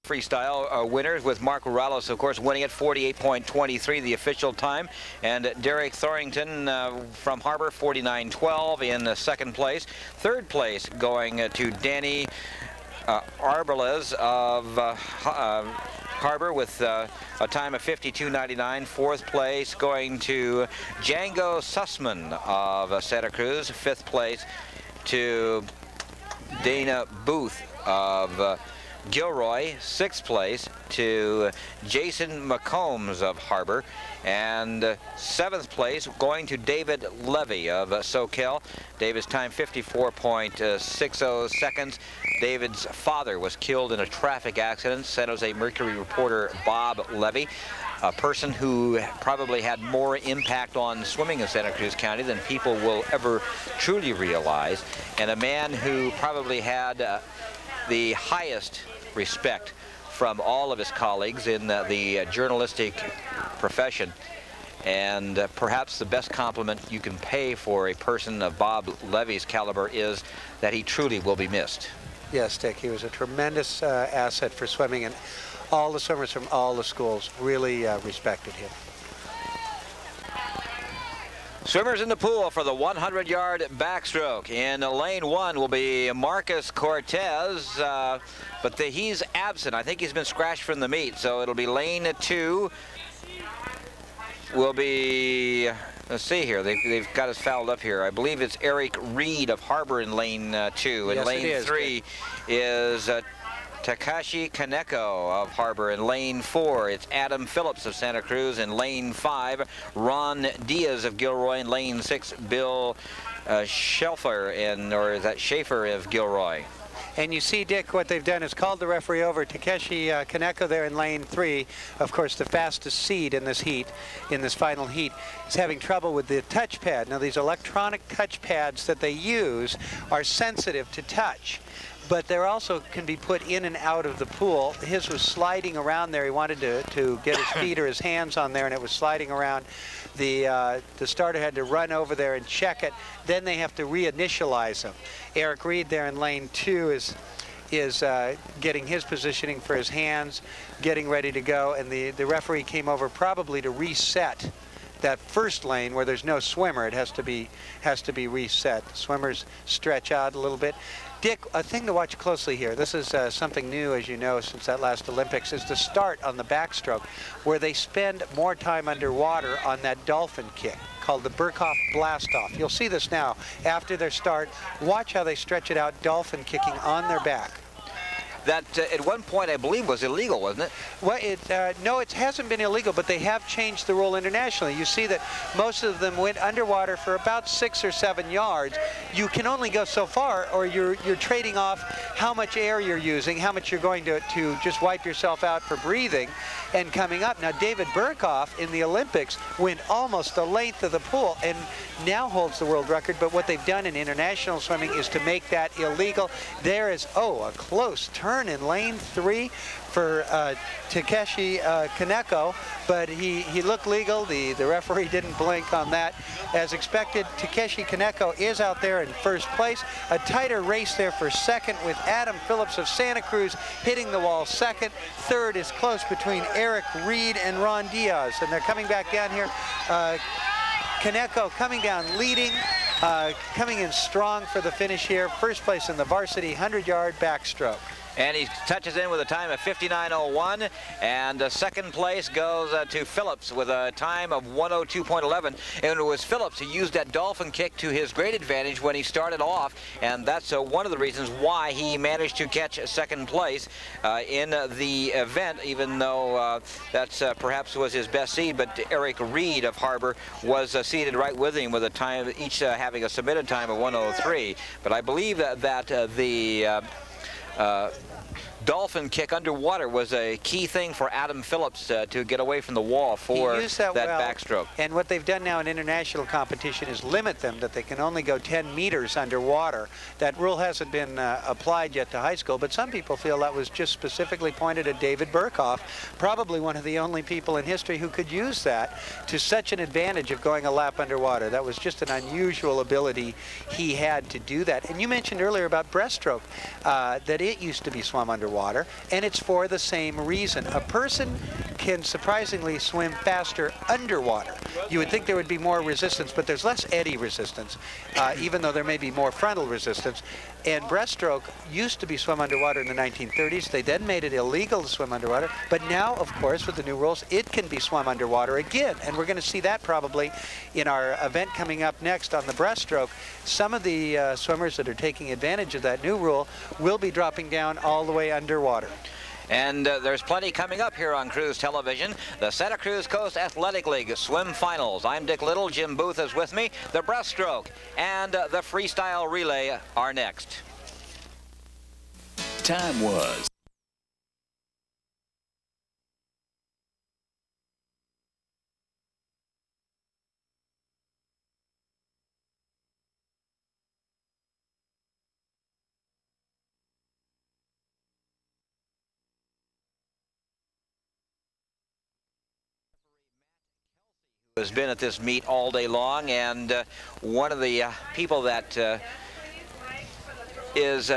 Freestyle winners, with Mark Rallis, of course, winning at 48.23, the official time, and Derek Thorington from Harbor, 49.12 in second place. Third place going to Danny Arbalez of Harbor with a time of 52.99. Fourth place going to Django Sussman of Santa Cruz. Fifth place to Dana Booth of Gilroy. Sixth place to Jason McCombs of Harbor, and seventh place going to David Levy of SCCAL. David's time 54.60 seconds. David's father was killed in a traffic accident. San Jose Mercury reporter Bob Levy, a person who probably had more impact on swimming in Santa Cruz County than people will ever truly realize, and a man who probably had the highest respect from all of his colleagues in the journalistic profession, and perhaps the best compliment you can pay for a person of Bob Levy's caliber is that he truly will be missed. Yes, Dick, he was a tremendous asset for swimming, and all the swimmers from all the schools really respected him. Swimmers in the pool for the 100-yard backstroke. In lane one will be Marcus Cortez, but he's absent. I think he's been scratched from the meet, so it'll be lane two. Will be, let's see here, they've got us fouled up here. I believe it's Eric Reed of Harbor in lane two. And yes, lane three is Takeshi Kaneko of Harbor. In lane four, it's Adam Phillips of Santa Cruz. In lane five, Ron Diaz of Gilroy. In lane six, Bill Schaefer of Gilroy. And you see, Dick, what they've done is called the referee over. Takeshi Kaneko there in lane three, of course, the fastest seed in this heat, in this final heat, is having trouble with the touchpad. Now, these electronic touchpads that they use are sensitive to touch, but they're also can be put in and out of the pool. His was sliding around there. He wanted to get his feet or his hands on there, and it was sliding around. The starter had to run over there and check it. Then they have to reinitialize them. Eric Reed there in lane two is getting his positioning for his hands, getting ready to go, and the referee came over probably to reset that first lane where there's no swimmer. It has to be reset. The swimmers stretch out a little bit. Dick, a thing to watch closely here, this is something new, as you know, since that last Olympics, is the start on the backstroke, where they spend more time underwater on that dolphin kick called the Burkhoff Blastoff. You'll see this now after their start. Watch how they stretch it out, dolphin kicking on their back. That at one point I believe was illegal, wasn't it? Well, no, it hasn't been illegal, but they have changed the rule internationally. You see that most of them went underwater for about 6 or 7 yards. You can only go so far, or you're trading off how much air you're using, how much you're going to just wipe yourself out for breathing and coming up. Now, David Burkhoff in the Olympics went almost the length of the pool and now holds the world record, but what they've done in international swimming is to make that illegal. There is, a close turn in lane three for Takeshi Kaneko, but he looked legal. The referee didn't blink on that. As expected, Takeshi Kaneko is out there in first place. A tighter race there for second, with Adam Phillips of Santa Cruz hitting the wall second. Third is close between Eric Reed and Ron Diaz, and they're coming back down here. Kaneko coming down leading, coming in strong for the finish here. First place in the varsity 100-yard backstroke. And he touches in with a time of 59.01, and second place goes to Phillips with a time of 102.11. And it was Phillips who used that dolphin kick to his great advantage when he started off, and that's one of the reasons why he managed to catch second place in the event, even though that's perhaps was his best seed. But Eric Reed of Harbor was seated right with him with a time, each having a submitted time of 103. But I believe that the dolphin kick underwater was a key thing for Adam Phillips to get away from the wall for that backstroke. And what they've done now in international competition is limit them, that they can only go 10 meters underwater. That rule hasn't been applied yet to high school, but some people feel that was just specifically pointed at David Burkhoff, probably one of the only people in history who could use that to such an advantage of going a lap underwater. That was just an unusual ability he had to do that. And you mentioned earlier about breaststroke, that it used to be swum underwater, and it's for the same reason. A person can surprisingly swim faster underwater. You would think there would be more resistance, but there's less eddy resistance, even though there may be more frontal resistance. And breaststroke used to be swum underwater in the 1930s. They then made it illegal to swim underwater. But now, of course, with the new rules, it can be swum underwater again. And we're going to see that probably in our event coming up next on the breaststroke. Some of the swimmers that are taking advantage of that new rule will be dropping down all the way underwater. And there's plenty coming up here on Cruise Television. The Santa Cruz Coast Athletic League Swim Finals. I'm Dick Little. Jim Booth is with me. The breaststroke and the freestyle relay are next. Time was has been at this meet all day long, and one of the people that is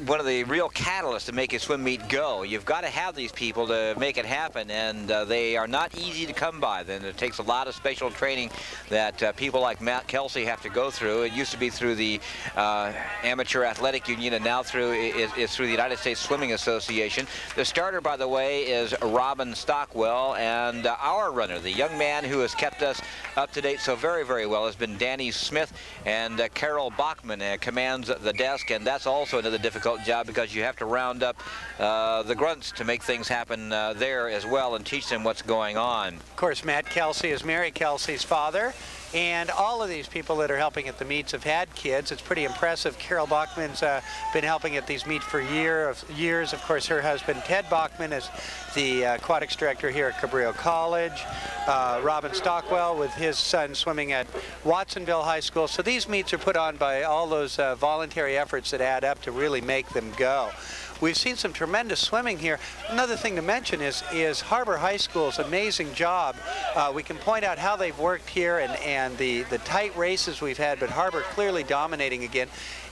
one of the real catalysts to make a swim meet go. You've got to have these people to make it happen, and they are not easy to come by. Then it takes a lot of special training that people like Matt Kelsey have to go through. It used to be through the Amateur Athletic Union, and now it's through the United States Swimming Association. The starter, by the way, is Robin Stockwell, and our runner, the young man who has kept us up to date so very, very well, has been Danny Smith, and Carol Bachman commands the desk, and that's also another difficult job because you have to round up the grunts to make things happen there as well and teach them what's going on. Of course, Matt Kelsey is Mary Kelsey's father, and all of these people that are helping at the meets have had kids. It's pretty impressive. Carol Bachman's been helping at these meets for years. Of course, her husband, Ted Bachman, is the aquatics director here at Cabrillo College. Robin Stockwell with his son swimming at Watsonville High School. So these meets are put on by all those voluntary efforts that add up to really make them go. We've seen some tremendous swimming here. Another thing to mention is Harbor High School's amazing job. We can point out how they've worked here and the tight races we've had, but Harbor clearly dominating again.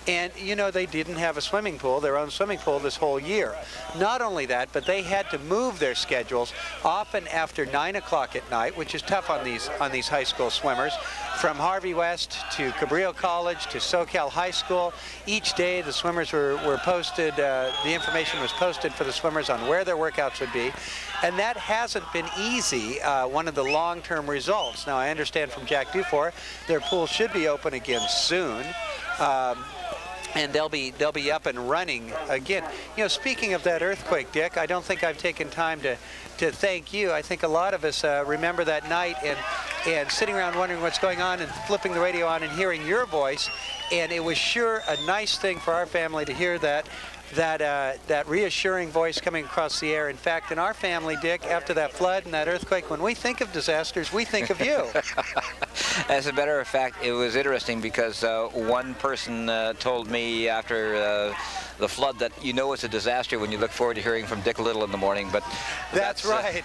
And, you know, they didn't have a swimming pool, their own swimming pool this whole year. Not only that, but they had to move their schedules often after 9 o'clock at night, which is tough on these high school swimmers. From Harvey West to Cabrillo College to SCCAL High School, each day the swimmers were posted, the information was posted for the swimmers on where their workouts would be. And that hasn't been easy, one of the long-term results. Now, I understand from Jack Dufour, their pool should be open again soon. And they'll be up and running again. You know, speaking of that earthquake, Dick, I don't think I've taken time to thank you. I think a lot of us remember that night and sitting around wondering what's going on and flipping the radio on and hearing your voice. And it was sure a nice thing for our family to hear that reassuring voice coming across the air. In fact, in our family, Dick, after that flood and that earthquake, when we think of disasters, we think of you. As a matter of fact, it was interesting because one person told me after the flood that you know it's a disaster when you look forward to hearing from Dick Little in the morning. But that's right.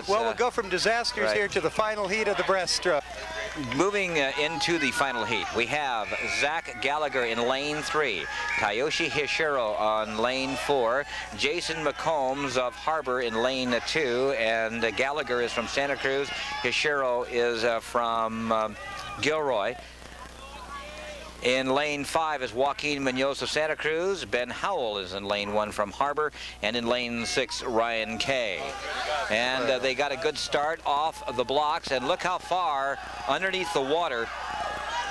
Well, we'll go from disasters here to the final heat of the breaststroke. Moving into the final heat, we have Zach Gallagher in lane 3, Takeshi Hishiro on lane 4, Jason McCombs of Harbor in lane 2, and Gallagher is from Santa Cruz, Hishiro is from Gilroy. In lane 5 is Joaquin Munoz of Santa Cruz. Ben Howell is in lane 1 from Harbor. And in lane 6, Ryan Kay. And they got a good start off the blocks. And look how far underneath the water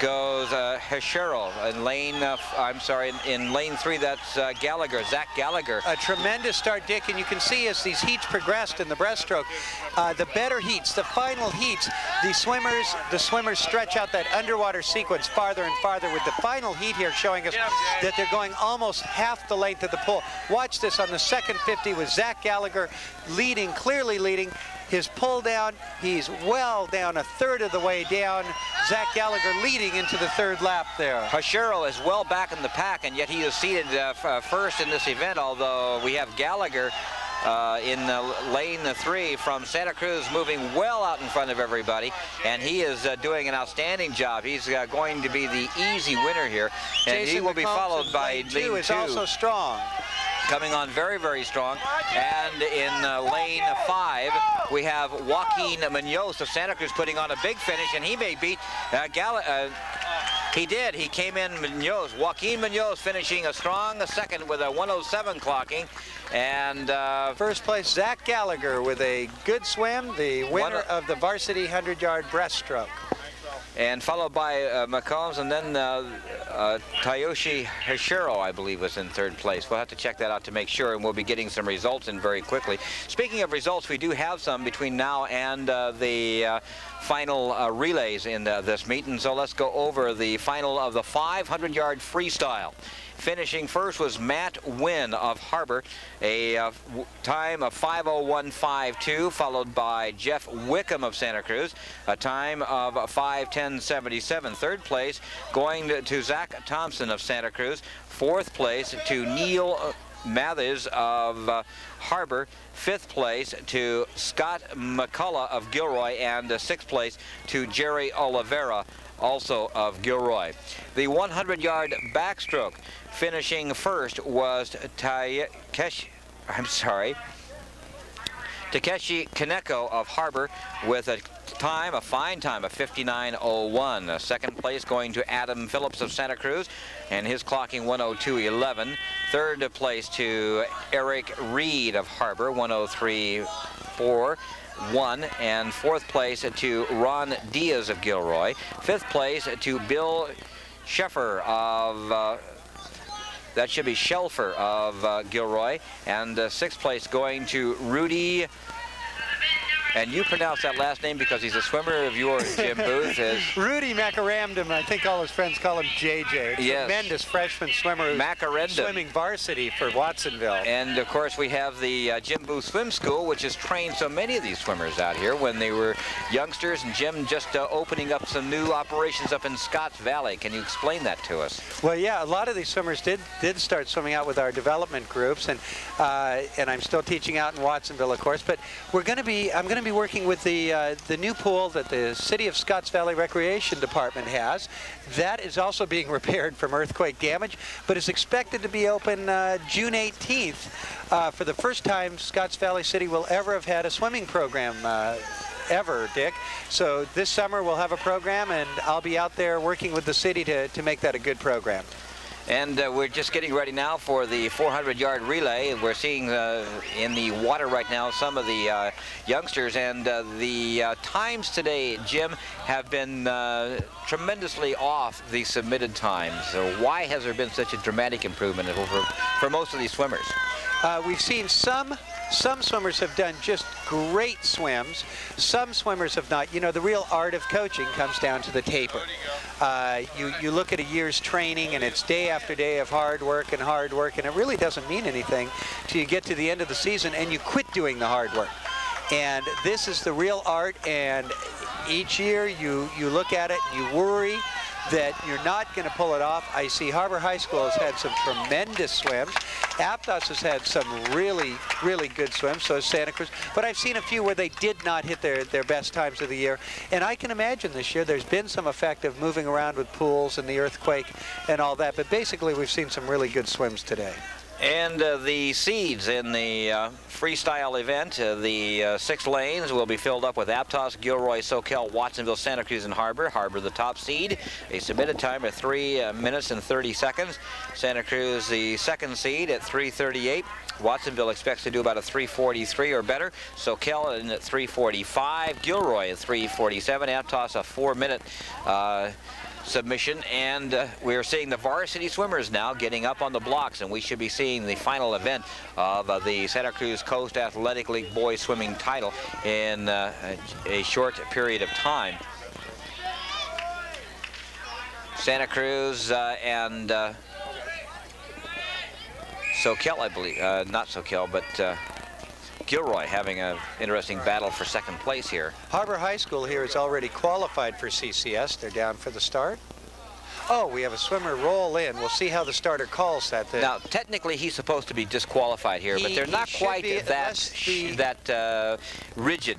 goes Hishiro in lane, in lane 3, that's Gallagher, Zach Gallagher. A tremendous start, Dick, and you can see as these heats progressed in the breaststroke, the better heats, the final heats, the swimmers stretch out that underwater sequence farther and farther, with the final heat here showing us that they're going almost half the length of the pool. Watch this on the second 50 with Zach Gallagher leading, clearly leading. His pull down, he's well down, a third of the way down. Zach Gallagher leading into the third lap there. Hishiro is well back in the pack, and yet he is seated first in this event, although we have Gallagher in lane 3 from Santa Cruz moving well out in front of everybody, and he is doing an outstanding job. He's going to be the easy winner here, and Jason he will be followed by lane 2. Is also strong. coming on very, very strong. And in lane 5, we have Joaquin Munoz of Santa Cruz putting on a big finish, and he may beat he did. He came in, Munoz. Joaquin Munoz finishing a strong second with a 107 clocking. And first place, Zach Gallagher with a good swim, the winner of the varsity 100-yard breaststroke. And followed by McCombs, and then Takeshi Hishiro, I believe, was in third place. We'll have to check that out to make sure, and we'll be getting some results in very quickly. Speaking of results, we do have some between now and the final relays in this meet, and so let's go over the final of the 500-yard freestyle. Finishing first was Matt Wynn of Harbor, a time of 5:01.52, followed by Jeff Wickham of Santa Cruz, a time of 5:10.77. Third place going to Zach Thompson of Santa Cruz. Fourth place to Neil Mathers of Harbor. Fifth place to Scott McCullough of Gilroy, and sixth place to Jerry Oliveira, also of Gilroy. The 100-yard backstroke, finishing first was Takeshi Kaneko of Harbor with a fine time of 59:01. Second place going to Adam Phillips of Santa Cruz, and his clocking 102.11. Third place to Eric Reed of Harbor, 103.41. And fourth place to Ron Diaz of Gilroy. Fifth place to Bill Sheffer of that should be Shelfer of Gilroy, and sixth place going to Rudy, and you pronounce that last name because he's a swimmer of yours, Jim Booth, is Rudy Macarandum. I think all his friends call him JJ. Yes. Tremendous freshman swimmer. Macarandum. Swimming varsity for Watsonville. And of course we have the Jim Booth Swim School, which has trained so many of these swimmers out here when they were youngsters, and Jim just opening up some new operations up in Scotts Valley. Can you explain that to us? Well, yeah, a lot of these swimmers did start swimming out with our development groups, and I'm still teaching out in Watsonville, of course. But I'm going to be working with the new pool that the City of Scotts Valley Recreation Department has. That is also being repaired from earthquake damage, but is expected to be open June 18th. For the first time, Scotts Valley City will ever have had a swimming program. Ever, Dick. So this summer we'll have a program, and I'll be out there working with the city to make that a good program. And we're just getting ready now for the 400-yard relay. We're seeing in the water right now some of the youngsters, and the times today, Jim, have been tremendously off the submitted times. So why has there been such a dramatic improvement for most of these swimmers? We've seen some swimmers have done just great swims. Some swimmers have not. You know, the real art of coaching comes down to the taper. You look at a year's training, and it's day after day of hard work, and it really doesn't mean anything till you get to the end of the season and you quit doing the hard work. And this is the real art, and each year you look at it, you worry that you're not going to pull it off. I see Harbor High School has had some tremendous swims. Aptos has had some really, really good swims, so has Santa Cruz. But I've seen a few where they did not hit their best times of the year. And I can imagine this year there's been some effect of moving around with pools and the earthquake and all that. But basically, we've seen some really good swims today. And the seeds in the freestyle event, the 6 lanes will be filled up with Aptos, Gilroy, SoCal, Watsonville, Santa Cruz, and Harbor. Harbor the top seed, a submitted time of 3 minutes and 30 seconds. Santa Cruz the second seed at 3:38. Watsonville expects to do about a 3:43 or better. SoCal in at 3:45. Gilroy at 3:47. Aptos a 4-minute submission, and we're seeing the varsity swimmers now getting up on the blocks, and we should be seeing the final event of the Santa Cruz Coast Athletic League boys swimming title in a short period of time. Santa Cruz and SoCal, I believe, not SoCal, but Gilroy having an interesting battle for second place here. Harbor High School here is already qualified for CCS. They're down for the start. Oh, we have a swimmer roll in. We'll see how the starter calls that. Now, technically, he's supposed to be disqualified here, but they're not quite that rigid.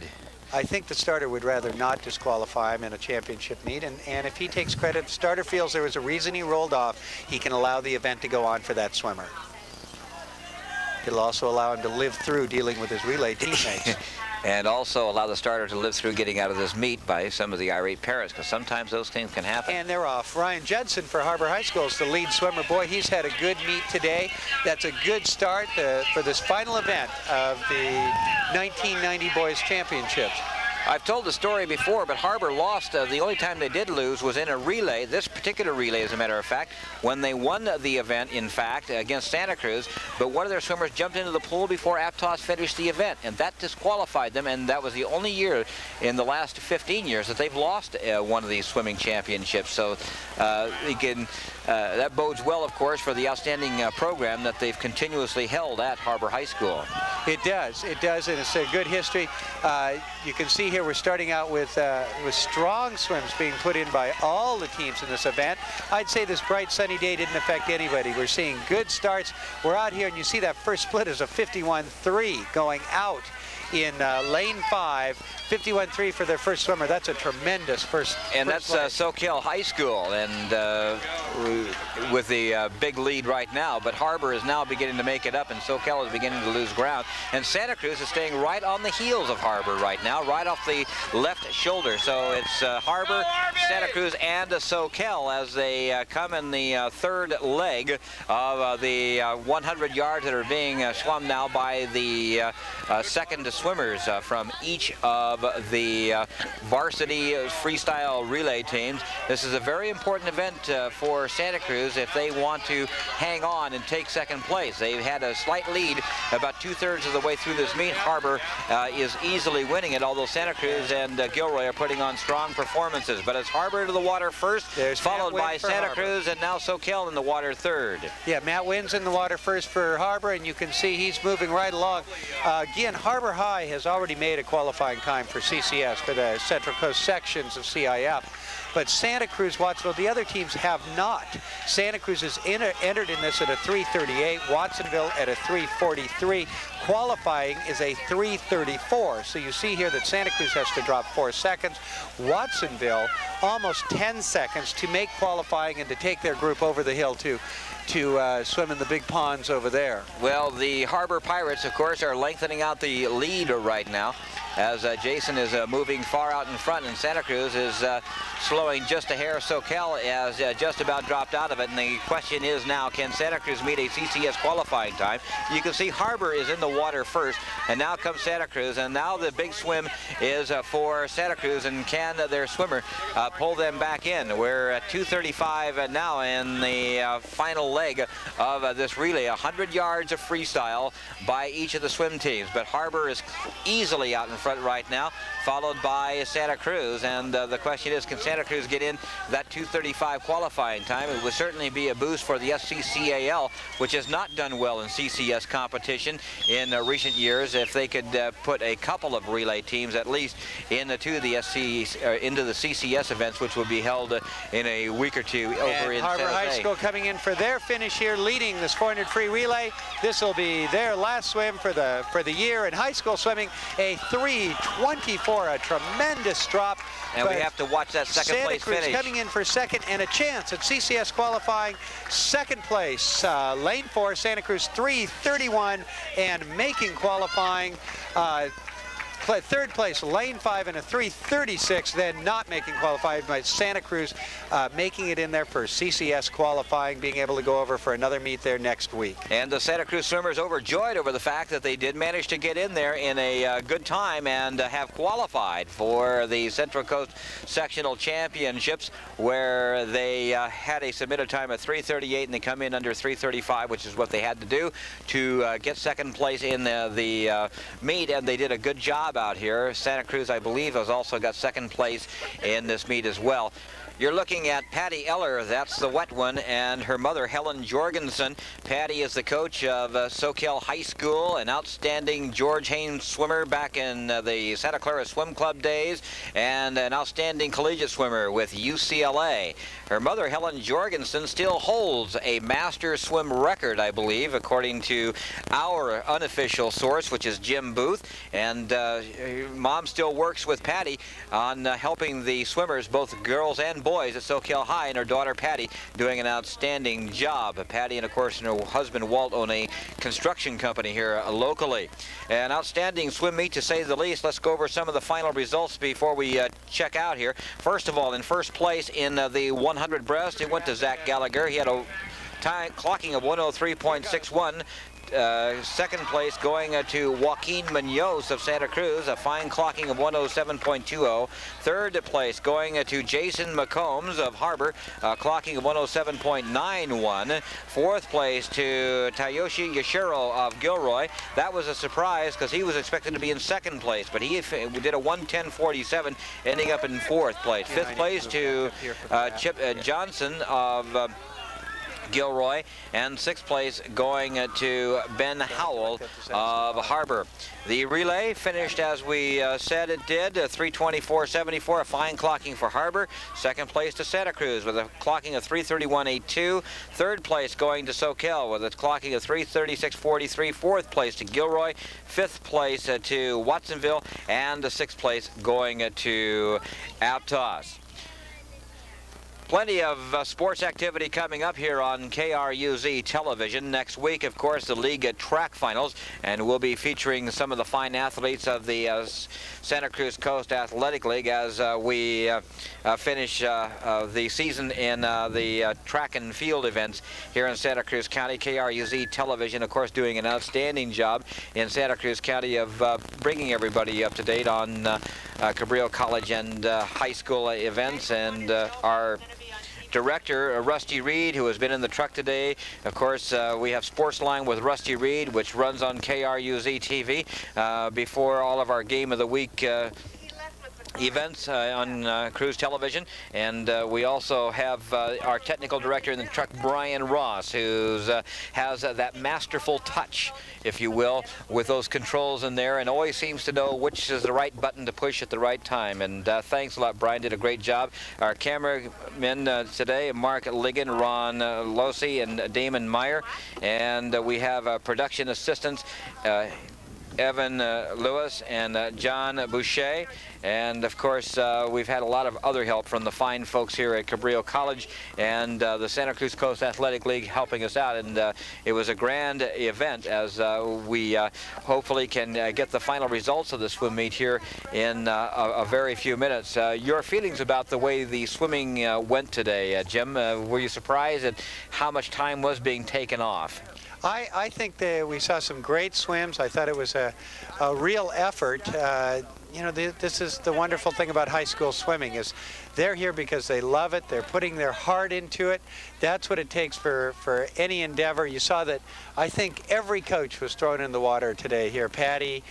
I think the starter would rather not disqualify him in a championship meet, and if he takes credit, the starter feels there was a reason he rolled off, he can allow the event to go on for that swimmer. It'll also allow him to live through dealing with his relay teammates. And also allow the starter to live through getting out of this meet by some of the irate parents, because sometimes those things can happen. And they're off. Ryan Judson for Harbor High School is the lead swimmer. Boy, he's had a good meet today. That's a good start for this final event of the 1990 Boys Championships. I've told the story before, but Harbor lost. The only time they did lose was in a relay, this particular relay, as a matter of fact, when they won the event, in fact, against Santa Cruz. But one of their swimmers jumped into the pool before Aptos finished the event, and that disqualified them. And that was the only year in the last 15 years that they've lost one of these swimming championships. So that bodes well, of course, for the outstanding program that they've continuously held at Harbor High School. It does, and it's a good history. You can see here we're starting out with strong swims being put in by all the teams in this event. I'd say this bright sunny day didn't affect anybody. We're seeing good starts. We're out here and you see that first split is a 51-3 going out in lane 5. 51-3 for their first swimmer. That's a tremendous first. And that's SCCAL High School, and with the big lead right now. But Harbor is now beginning to make it up, and SCCAL is beginning to lose ground. And Santa Cruz is staying right on the heels of Harbor right now, right off the left shoulder. So it's Harbor, Santa Cruz, and SCCAL as they come in the third leg of the 100 yards that are being swum now by the second swimmers from each of the varsity freestyle relay teams. This is a very important event for Santa Cruz if they want to hang on and take second place. They've had a slight lead about 2/3 of the way through this meet. Harbor is easily winning it, although Santa Cruz and Gilroy are putting on strong performances. But it's Harbor to the water first, followed by Santa Cruz, and now SCCAL in the water third. Yeah, Matt Wynn's in the water first for Harbor, and you can see he's moving right along. Again, Harbor High has already made a qualifying time for CCS, for the Central Coast sections of CIF. But Santa Cruz, Watsonville, the other teams have not. Santa Cruz has entered in this at a 3:38, Watsonville at a 3:43. Qualifying is a 3:34. So you see here that Santa Cruz has to drop 4 seconds. Watsonville almost 10 seconds to make qualifying and to take their group over the hill to swim in the big ponds over there. Well, the Harbor Pirates, of course, are lengthening out the lead right now, as Jason is moving far out in front, and Santa Cruz is slowing just a hair. SCCAL has just about dropped out of it, and the question is now, can Santa Cruz meet a CCS qualifying time? You can see Harbor is in the water first, and now comes Santa Cruz, and now the big swim is for Santa Cruz, and can their swimmer pull them back in? We're at 2:35 now in the final leg of this relay. 100 yards of freestyle by each of the swim teams, but Harbor is easily out in front right now, followed by Santa Cruz, and the question is, can Santa Cruz get in that 2:35 qualifying time? It would certainly be a boost for the SCCAL, which has not done well in CCS competition in recent years. If they could put a couple of relay teams at least into the CCS events, which will be held in a week or two over in Harbor High School coming in for their finish here, leading this 400 free relay. This will be their last swim for the year in high school swimming, a 3:24, a tremendous drop. And we have to watch that second place finish. Santa Cruz coming in for second, and a chance at CCS qualifying. Second place, lane 4, Santa Cruz 3:31, and making qualifying. Third place, lane 5, and a 3:36, then not making qualifying by Santa Cruz, making it in there for CCS qualifying, being able to go over for another meet there next week. And the Santa Cruz swimmers overjoyed over the fact that they did manage to get in there in a good time and have qualified for the Central Coast Sectional Championships, where they had a submitted time of 3:38, and they come in under 3:35, which is what they had to do to get second place in the meet, and they did a good job out here. Santa Cruz, I believe, has also got second place in this meet as well. You're looking at Patty Eller, that's the wet one, and her mother, Helen Jorgensen. Patty is the coach of SCCAL High School, an outstanding George Haynes swimmer back in the Santa Clara Swim Club days, and an outstanding collegiate swimmer with UCLA. Her mother, Helen Jorgensen, still holds a master swim record, I believe, according to our unofficial source, which is Jim Booth. And Mom still works with Patty on helping the swimmers, both girls and boys at SoCal High, and her daughter Patty doing an outstanding job. Patty and of course her husband Walt own a construction company here locally. An outstanding swim meet to say the least. Let's go over some of the final results before we check out here. First of all, in first place in the 100 breast, it went to Zach Gallagher. He had a time clocking of 103.61. Second place going to Joaquin Munoz of Santa Cruz, a fine clocking of 107.20. Third place going to Jason McCombs of Harbor, clocking of 107.91. Fourth place to Takeshi Yashiro of Gilroy. That was a surprise because he was expected to be in second place, but he did a 110.47, ending up in fourth place. Fifth place to Chip Johnson of Gilroy, and sixth place going to Ben Howell of Harbor. The relay finished as we said it did, 3:24.74, a fine clocking for Harbor. Second place to Santa Cruz with a clocking of 3:31.82. Third place going to SoCal with a clocking of 3:36.43. Fourth place to Gilroy. Fifth place to Watsonville, and the sixth place going to Aptos. Plenty of sports activity coming up here on KRUZ television. Next week, of course, the league track finals, and we'll be featuring some of the fine athletes of the Santa Cruz Coast Athletic League as we finish the season in the track and field events here in Santa Cruz County. KRUZ television, of course, doing an outstanding job in Santa Cruz County of bringing everybody up to date on Cabrillo College and high school events, and our director, Rusty Reed, who has been in the truck today. Of course, we have Sportsline with Rusty Reed, which runs on KRUZ TV before all of our Game of the Week events on Cruise Television, and we also have our technical director in the truck, Brian Ross, who has that masterful touch, if you will, with those controls in there, and always seems to know which is the right button to push at the right time. And thanks a lot, Brian, did a great job. Our cameramen today, Mark Ligon, Ron Losi, and Damon Meyer, and we have production assistants, Evan Lewis and John Boucher, and of course we've had a lot of other help from the fine folks here at Cabrillo College and the Santa Cruz Coast Athletic League helping us out, and it was a grand event as we hopefully can get the final results of the swim meet here in a very few minutes. Your feelings about the way the swimming went today, Jim? Were you surprised at how much time was being taken off? I think that we saw some great swims. I thought it was a real effort. You know, this is the wonderful thing about high school swimming, is they're here because they love it. They're putting their heart into it. That's what it takes for any endeavor. You saw that I think every coach was thrown in the water today here. Patty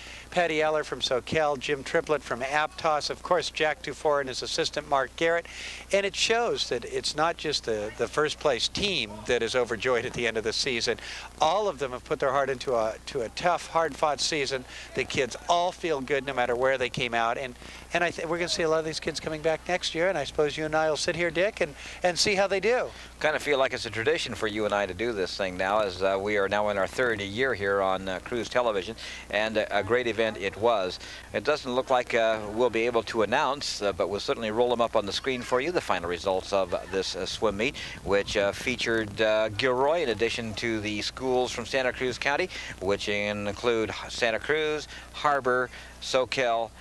Eller from SoCal, Jim Triplett from Aptos, of course Jack Dufour and his assistant Mark Garrett. And it shows that it's not just the first place team that is overjoyed at the end of the season. All of them have put their heart into a tough, hard-fought season. The kids all feel good no matter where they came out. And I think we're going to see a lot of these kids coming back next year, and I suppose you and I will sit here, Dick, and see how they do. Kind of feel like it's a tradition for you and I to do this thing now, as we are now in our third year here on Cruise Television, and a great event it was. It doesn't look like we'll be able to announce, but we'll certainly roll them up on the screen for you, the final results of this swim meet, which featured Gilroy in addition to the schools from Santa Cruz County, which include Santa Cruz, Harbor, SoCal,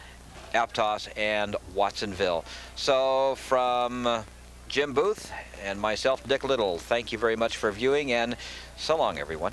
Aptos, and Watsonville. So from Jim Booth and myself, Dick Little, thank you very much for viewing, and so long, everyone.